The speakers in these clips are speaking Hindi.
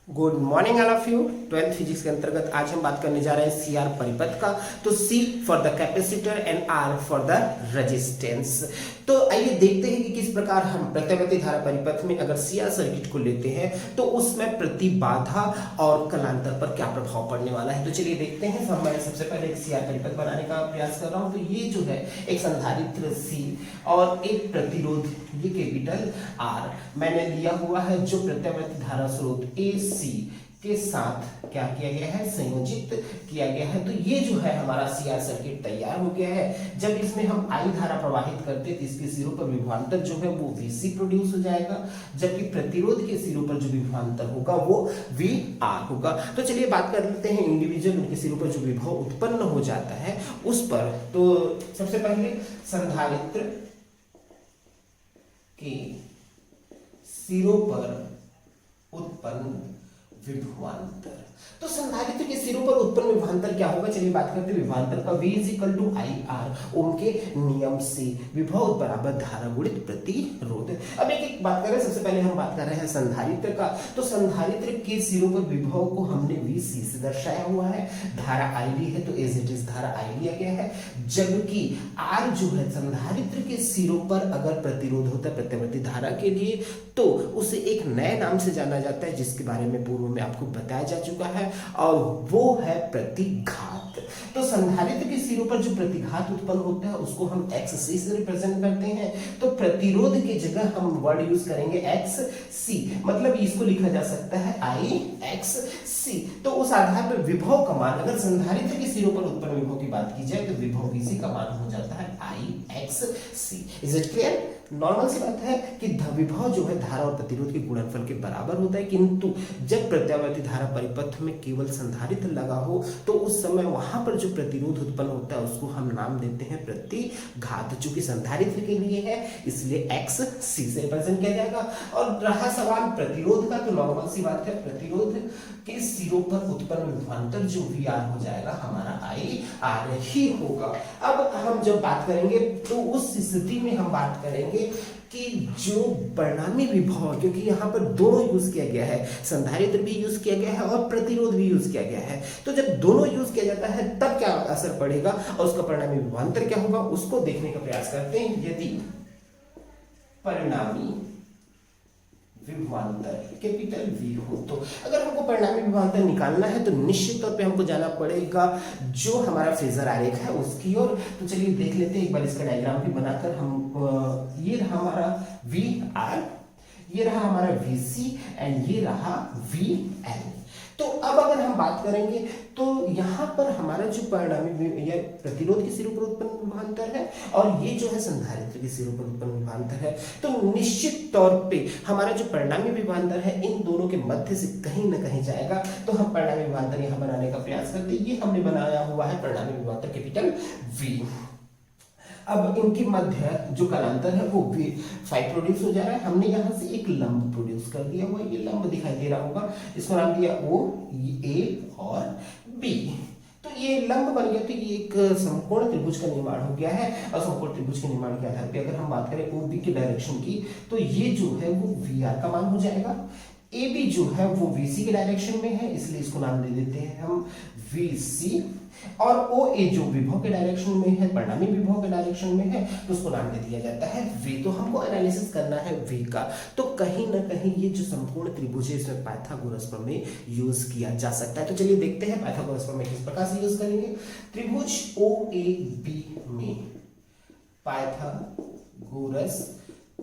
Good morning all of you. 12th physics के अंतर्गत आज हम बात करने जा रहे हैं सी आर परिपथ का। तो C for the capacitor and R for the resistance. तो आइए देखते हैं कि किस प्रकार हम प्रत्यावर्ती धारा परिपथ में अगर सी आर सर्किट को लेते हैं तो उसमें प्रतिबाधा और कलांतर पर क्या प्रभाव पड़ने वाला है। तो चलिए देखते हैं। तो मैं सबसे पहले एक सी आर परिपथ बनाने का प्रयास कर रहा हूं। तो ये जो है एक संधारित्र सी और एक प्रतिरोध ये कैपिटल आर मैंने लिया हुआ है, जो प्रत्यावर्ती धारा स्रोत ए सी के साथ क्या किया गया है, संयोजित किया गया है। तो ये जो है हमारा सी आर सर्किट तैयार हो गया है। जब इसमें हम आई धारा प्रवाहित करते हैं तो इसके सिरों पर विभवांतर जो है वो वीसी प्रोड्यूस हो जाएगा, जबकि प्रतिरोध के सिरों पर जो विभवांतर होगा वो वी आर होगा। तो चलिए बात कर लेते हैं इंडिविजुअल उनके सिरों पर जो विभव उत्पन्न हो जाता है उस पर। तो सबसे पहले संधारित्र के सिरों पर उत्पन्न विभवांतर। तो संधारित्र के सिरों पर उत्पन्न विभवांतर क्या होगा, चलिए बात करते हैं विभवांतर का। V equal to I R Ohm के नियम से विभव बराबर धारा गुणित प्रतिरोध। अब एक एक बात कर रहे हैं। सबसे पहले हम बात कर रहे हैं संधारित्र का। तो संधारित्र के सिरों पर विभव को हमने VC से दर्शाया हुआ है। धारा I ली है तो एज इट इज धारा I लिया गया है, जबकि R जो है संधारित्र के सिरों पर अगर प्रतिरोध होता है प्रत्यावर्ती धारा के लिए तो उसे एक नए नाम से जाना जाता है, जिसके बारे में पूर्व में आपको बताया जा चुका है, और वो है प्रतिघात। तो संधारित्र के सिरों पर जो प्रतिघात उत्पन्न होता है उसको हम XC से रिप्रेजेंट करते हैं। तो प्रतिरोध की जगह हम वर्ड यूज करेंगे XC, मतलब इसको लिखा जा सकता है IXC। तो उस आधार पर विभव का मान, अगर संधारित्र के सिरों पर उत्पन्न विभव की बात की जाए तो विभव VC का मान हो जाता है IXC। Is it clear? Normal सी बात है कि विभव जो है धारा और प्रतिरोध के गुणनफल के बराबर होता है, किंतु जब प्रत्यावर्ती धारा परिपथ में केवल संधारित्र लगा हो तो उस समय वहां पर जो प्रतिरोध उत्पन्न होता है उसको हम नाम देते हैं प्रतिघात। चूंकि संधारित्र के लिए है इसलिए XC से रिप्रेजेंट किया जाएगा। और रहा सवाल प्रतिरोध का, तो नॉर्मल सी बात है प्रतिरोध के सिरों पर उत्पन्न विभवांतर जो VR हो जाएगा हमारा IR ही होगा। अब हम जब बात करेंगे तो उस स्थिति में हम बात करेंगे कि जो परिणामी विभव है, क्योंकि यहाँ पर दोनों यूज किया गया है, संधारित्र भी यूज किया गया है और प्रतिरोध भी यूज किया गया है। तो जब दोनों यूज किया जाता है तब क्या असर पड़ेगा और उसका परिणामी विभवांतर क्या होगा उसको देखने का प्रयास करते हैं। यदि परिणामी विभवांतर कैपिटल V हो तो अगर हमको परिणामी विभवांतर निकालना है तो निश्चित तौर पे हमको जाना पड़ेगा जो हमारा फेजर आरेख है उसकी ओर। तो चलिए देख लेते हैं एक बार इसका डायग्राम भी बनाकर। हम ये रहा हमारा VR, ये रहा हमारा VC एंड ये रहा VL। तो अब अगर हम बात करेंगे तो यहाँ पर हमारा जो परिणामी या प्रतिरोध के सिरों पर उत्पन्न विभवांतर है और ये जो है संधारित्र के सिरों पर उत्पन्न विभवांतर है, तो निश्चित तौर पे हमारा जो परिणामी विभवांतर है इन दोनों के मध्य से कहीं ना कहीं जाएगा। तो हम परिणामी विभवांतर यहाँ बनाने का प्रयास करते हैं। ये हमने बनाया हुआ है परिणामी विभवांतर कैपिटल V। अब इनके मध्य जो कलांतर है वो भी 5 प्रोड्यूस हो जा रहा है। हमने यहाँ से एक लंब प्रोड्यूस कर दिया हुआ, ये लंब दिखाई दे रहा होगा, इसको नाम दिया O, A और B। तो ये लंब बन गया। तो ये एक समकोण त्रिभुज का निर्माण हो गया है। और समकोण त्रिभुज के निर्माण के आधार पर अगर हम बात करें OB के डायरेक्शन की तो ये जो है वो VR का मान हो जाएगा। AB जो है वो VC के डायरेक्शन में है, इसलिए इसको नाम दे देते हैं हम VC। और OA जो विभव के डायरेक्शन में है, परिणामी विभव के डायरेक्शन में है, तो उसको नाम दे दिया जाता है V। तो हमको एनालिसिस करना है V का। तो कहीं ना कहीं ये जो संपूर्ण त्रिभुज है इसमें पाइथागोरस प्रमेय यूज किया जा सकता है। तो चलिए देखते हैं पाइथागोरस प्रमेय किस प्रकार से यूज करेंगे। त्रिभुज OAB में पाइथागोरस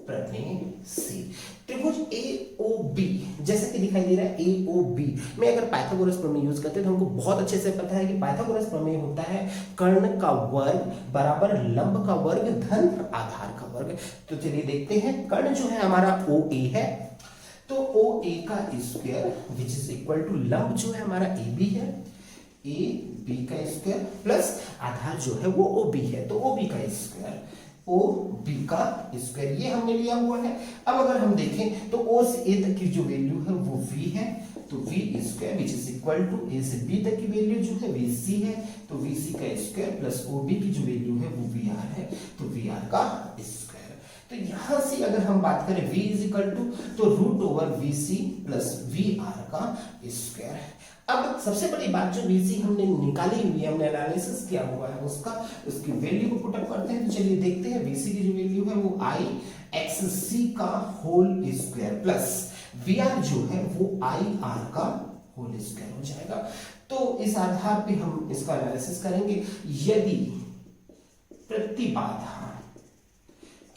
प्रमेय से त्रिभुज AOB जैसे कि दिखाई दे रहा है AOB में अगर पाइथागोरस प्रमेय यूज करते हैं तो हमको बहुत अच्छे से पता है कि पाइथागोरस प्रमेय होता है कर्ण का वर्ग बराबर लंब का वर्ग धन आधार का वर्ग। तो चलिए देखते हैं। कर्ण जो है हमारा OA है, तो OA का square which is equal to लंब जो है हमारा AB है, AB का स्क्वायर प्लस आधार जो है वो OB है, तो OB का स्क्वायर OB का स्क्वायर ये हमने लिया हुआ है। अब अगर हम देखें तो O से A तक की जो वैल्यू है वो V है, तो V square which is equal to A से B तक की वैल्यू जो है VC है, तो VC का स्क्वायर प्लस OB की जो वैल्यू है वो VR है, तो VR का स्क्वायर। तो यहां से अगर हम बात करें v इज इक्वल टू तो root over V C plus V R का स्क्वायर। अब सबसे बड़ी बात जो VC हमने निकाली हुई है, हमने एनालिसिस किया हुआ है उसका, उसकी वैल्यू को पुट अप करते हैं। तो चलिए देखते हैं VC की जो वैल्यू है वो I XC का होल स्क्वायर प्लस VR जो है वो IR का होल स्क्वायर हो जाएगा। तो इस आधार पे हम इसका एनालिसिस करेंगे। यदि प्रतिबाधा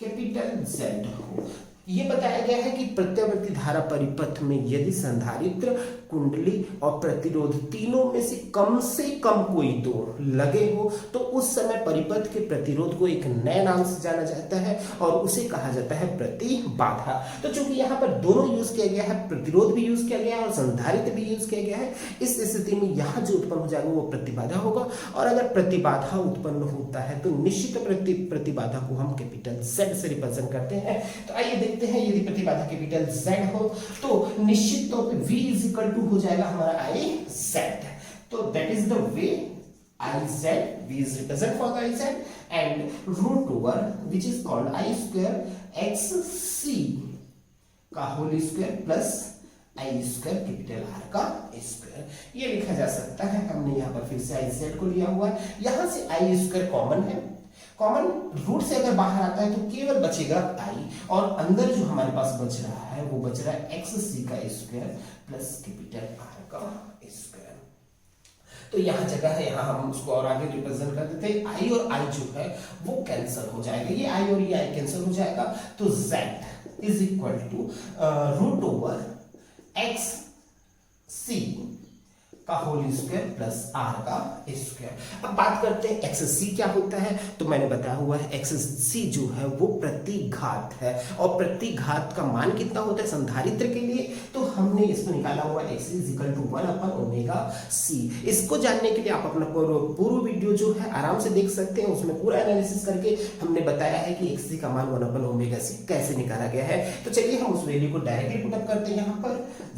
कैपिटल Z हो, ये बताया गया है कि प्रत्यावर्ती धारा परिपथ में यदि संधारित्र, कुंडली और प्रतिरोध तीनों में से कम कोई दो लगे हो तो उस समय परिपथ के प्रतिरोध को एक नए नाम से जाना जाता है और उसे कहा जाता है प्रतिबाधा। तो चूंकि यहाँ पर दोनों यूज किया गया है, प्रतिरोध भी यूज किया गया है और संधारित्र भी यूज किया गया है, इस स्थिति में यहाँ जो उत्पन्न हो जाएगा वो प्रतिबाधा होगा। और अगर प्रतिबाधा उत्पन्न होता है तो निश्चित प्रतिबाधा को हम कैपिटल Z से रिप्रेजेंट करते हैं। तो आइए देखते हैं, यदि प्रतिबाधा कैपिटल Z हो तो निश्चित तौर पे V इज इक्वल टू हो जाएगा हमारा IZ। तो that is the way IZ, V is represent for the IZ and root over which is called I square XC का whole square plus I square capital R का स्क्वायर, ये लिखा जा सकता है। हमने यहाँ पर फिर से IZ को लिया हुआ है, यहाँ से I स्क्वायर कॉमन है, कॉमन रूट से अगर बाहर आता है तो केवल बचेगा I और अंदर जो हमारे पास बच रहा है वो बच रहा है XC का स्क्वायर प्लस कैपिटल R का स्क्वायर। तो यहाँ जगह है, यहाँ हम उसको और आगे रिप्रेजेंट कर देते हैं। I और I जो है वो कैंसिल हो जाएगा, ये I और ये I कैंसिल हो जाएगा। तो Z is equal to root over XC का होल स्क्वायर प्लस R का स्क्वायर। अब बात करते हैं XC क्या होता है। तो मैंने बताया हुआ है XC जो है वो प्रतिघात है और प्रतिघात का मान कितना होता है संधारित्र के लिए, तो हमने इसको निकाला हुआ XC is equal to 1 upon omega C। इसको जानने के लिए आप अपना पूर्व वीडियो जो है आराम से देख सकते हैं, उसमें पूरा एनालिसिस करके हमने बताया है कि XC का मान 1 अपन ओमेगा C कैसे निकाला गया है। तो चलिए हम उस वैल्यू को डायरेक्टली पुट अप करते हैं। यहाँ पर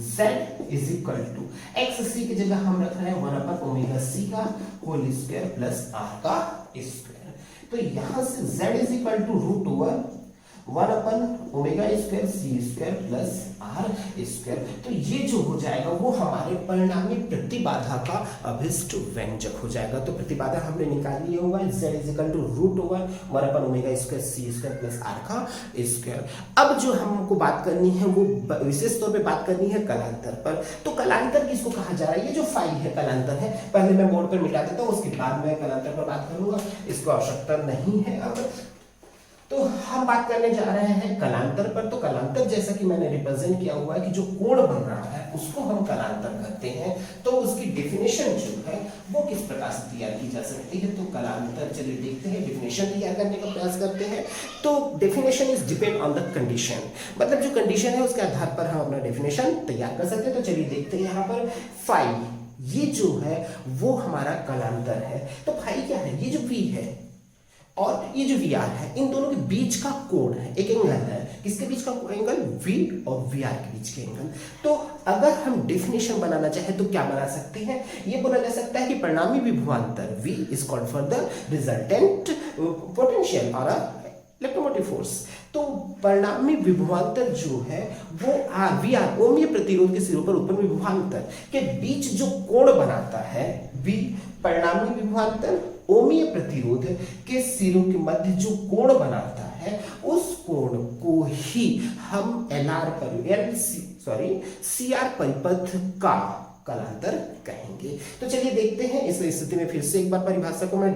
Z is equal to XC की जगह हम रख रहे हैं 1 अपन ओमेगा C का होल स्क्वायर प्लस R का स्क्वायर। तो यहां से Z is equal to root over 1 upon omega square C square plus R square. तो ये जो हो जाएगा वो हमारे परिणामी प्रतिबाधा का अभिष्ट व्यंजक हो जाएगा। तो प्रतिबाधा हमने निकाल लिया हुआ है, Z is equal to root over 1 upon omega square C square plus R का स्क्वायर। अब जो हमको बात करनी है वो विशेष तौर पे बात करनी है कलांतर पर। तो कलांतर किसको कहा जा रहा है, ये जो फाई है कलांतर है, पहले मैं बोर्ड पर मिटा देता हूँ, उसके बाद मैं कलांतर पर बात करूंगा, इसको आवश्यकता नहीं है। अब तो हम बात करने जा रहे हैं कलांतर पर। तो कलांतर जैसा कि मैंने रिप्रेजेंट किया हुआ है कि जो कोण बन रहा है उसको हम कलांतर कहते हैं। तो उसकी डेफिनेशन जो है वो किस प्रकार से तैयार की जा सकती है। तो कलांतर चलिए देखते हैं, डेफिनेशन तैयार करने का प्रयास करते हैं। तो definition is depend on the condition, मतलब जो कंडीशन है उसके आधार पर हम अपना डेफिनेशन तैयार कर सकते हैं। तो चलिए देखते हैं, यहाँ पर फाई ये जो है वो हमारा कलांतर है। तो फाई क्या है, ये जो V है और ये जो VR है, इन दोनों के बीच का कोण है, एक एंगल है। किसके बीच का एंगल, V और VR के बीच के एंगल। तो अगर हम डेफिनेशन बनाना चाहे तो क्या बना सकते हैं, ये बोला जा सकता है कि परिणामी विभवांतर V is called for the resultant potential और इलेक्ट्रोमोटिव फोर्स। तो परिणामी विभवांतर जो है वो VR ओमीय प्रतिरोध के सिरों पर उत्पन्न विभवांतर के बीच जो कोण बनाता है V, परिणामी विभवांतर ओमीय प्रतिरोध के सिरों के मध्य जो कोण बनाता है उस कोण को ही हम CR परिपथ का कलांतर कहेंगे। तो चलिए देखते हैं, इस स्थिति में फिर से एक बार परिभाषा को मैं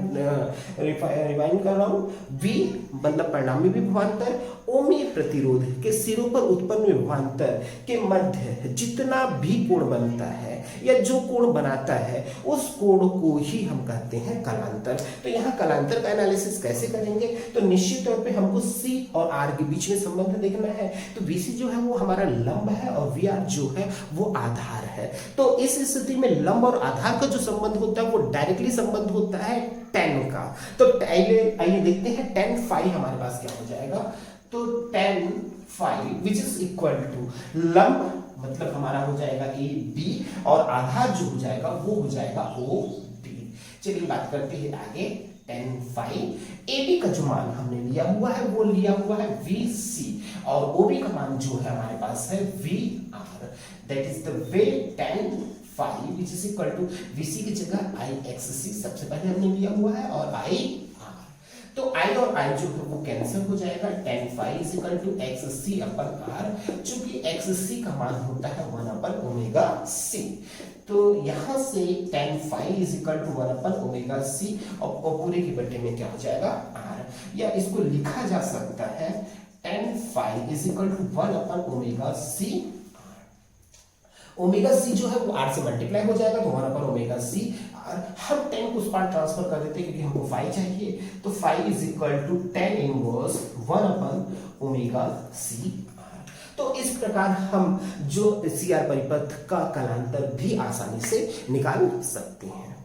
रिवाइंड कर रहा हूं। V मतलब परिणामी विभवांतर ओमीय प्रतिरोध के सिरों पर उत्पन्न विभवांतर के मध्य जितना भी कोण बनता है या जो कोण बनाता है उस कोण को ही हम कहते हैं कलांतर। तो यहाँ कलांतर का एनालिसिस कैसे करेंगे, तो निश्चित तौर पे हमको C और R के बीच में संबंध देखना है। तो VC जो है वो हमारा लंब है और VR जो है वो आधार है। तो इस स्थिति में लंब और आधार का जो संबंध होता है वो डायरेक्टली संबंध होता है tan का। तो आइए देखते हैं tan फाई हमारे पास क्या हो जाएगा। तो tan phi which is equal to लंब मतलब हमारा हो जाएगा AB और आधार जो हो जाएगा वो हो जाएगा OB। चलिए बात करते हैं आगे tan phi। AB का जो मान हमने लिया हुआ है वो लिया हुआ है VC, और OB का मान जो है हमारे पास है VR। That is the way tan phi which is equal to VC की जगह IXC सबसे पहले हमने लिया हुआ है, और IR। तो I और I जो है वो कैंसिल हो जाएगा। tan phi is equal to XC upon R, चूंकि XC का मान होता है 1 अपन ओमेगा C, तो यहां से tan phi is equal to 1 upon omega C, और पूरे की बटे में क्या हो जाएगा R, या इसको लिखा जा सकता है tan phi is equal to 1 upon omega C। Omega C जो है वो R से मल्टीप्लाई हो जाएगा, तो 1 अपन ओमेगा C। हम tan को उस पार ट्रांसफर कर देते हैं क्योंकि हमको phi चाहिए, तो phi is equal to tan inverse 1 upon omega C। तो इस प्रकार हम जो CR परिपथ का कालांतर भी आसानी से निकाल सकते हैं।